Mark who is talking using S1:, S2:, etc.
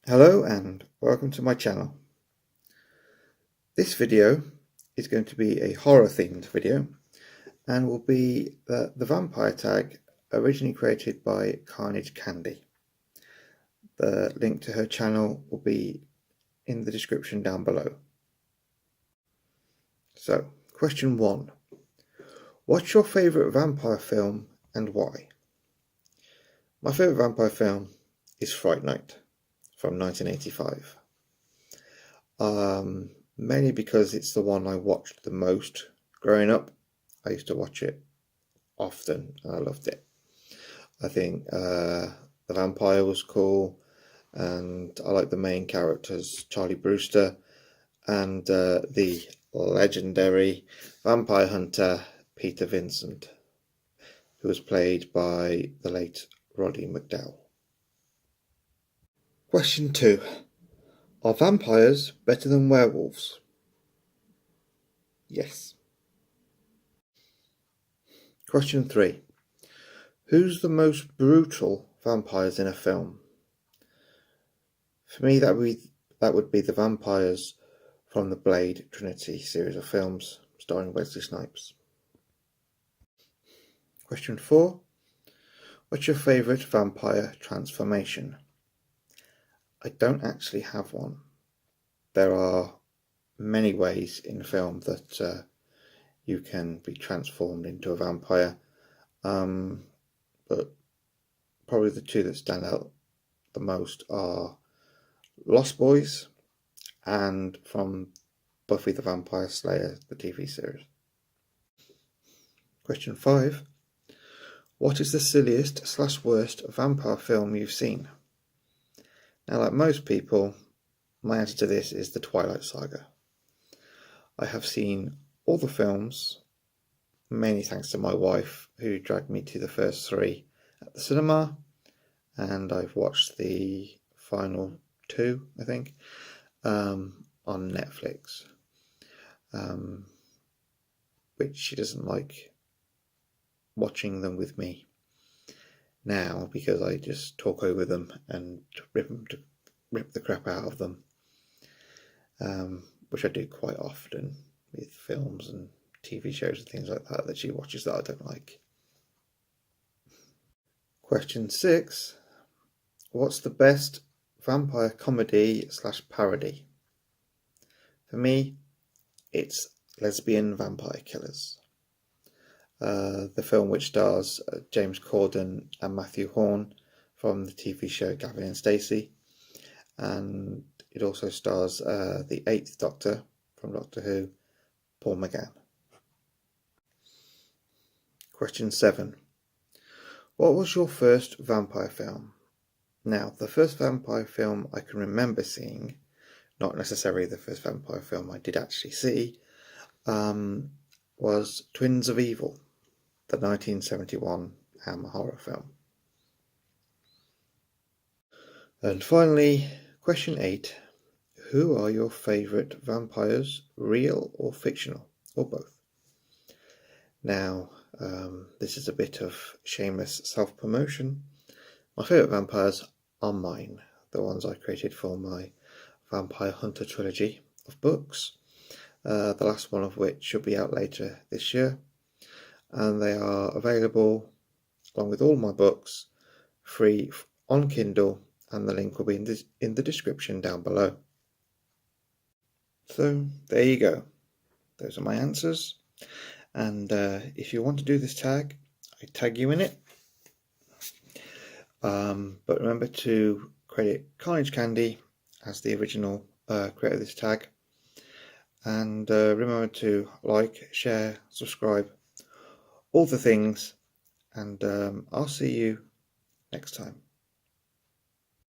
S1: Hello and welcome to my channel. This video is going to be a horror themed video and will be the vampire tag originally created by Carnage Candyy. The link to her channel will be in the description down below. So, question 1. What's your favourite vampire film and why? My favourite vampire film is Fright Night from 1985. Mainly because it's the one I watched the most growing up. I used to watch it often and I loved it. I think the vampire was cool and I like the main characters, Charlie Brewster and the legendary vampire hunter Peter Vincent, who was played by the late Roddy McDowall. Question 2. Are vampires better than werewolves? Yes. Question 3. Who's the most brutal vampires in a film? For me, that would be the vampires from the Blade Trinity series of films starring Wesley Snipes. Question 4. What's your favourite vampire transformation? I don't actually have one. There are many ways in film that you can be transformed into a vampire, but probably the two that stand out the most are Lost Boys and from Buffy the Vampire Slayer, the TV series. Question 5. What is the silliest / worst vampire film you've seen? Now, like most people, my answer to this is the Twilight Saga. I have seen all the films, mainly thanks to my wife, who dragged me to the first 3 at the cinema, and I've watched the final 2, I think, on Netflix, which she doesn't like watching them with me now because I just talk over them and rip the crap out of them, which I do quite often with films and TV shows and things like that she watches that I don't like. Question 6. What's the best vampire comedy / parody? For me, it's Lesbian Vampire Killers. The film which stars James Corden and Matthew Horn from the TV show Gavin and Stacey, and it also stars the 8th Doctor from Doctor Who, Paul McGann. Question 7. What was your first vampire film? Now, the first vampire film I can remember seeing, not necessarily the first vampire film I did actually see, was Twins of Evil, the 1971 Hammer horror film. And finally, question 8. Who are your favourite vampires, real or fictional, or both? Now, this is a bit of shameless self-promotion. My favourite vampires are mine, the ones I created for my Vampire Hunter trilogy of books, the last one of which should be out later this year, and they are available along with all my books free on Kindle, and the link will be in the description down below. So there you go, those are my answers, and if you want to do this tag, I tag you in it, but remember to credit Carnage Candyy as the original creator of this tag, and remember to like, share, subscribe, all the things, and I'll see you next time.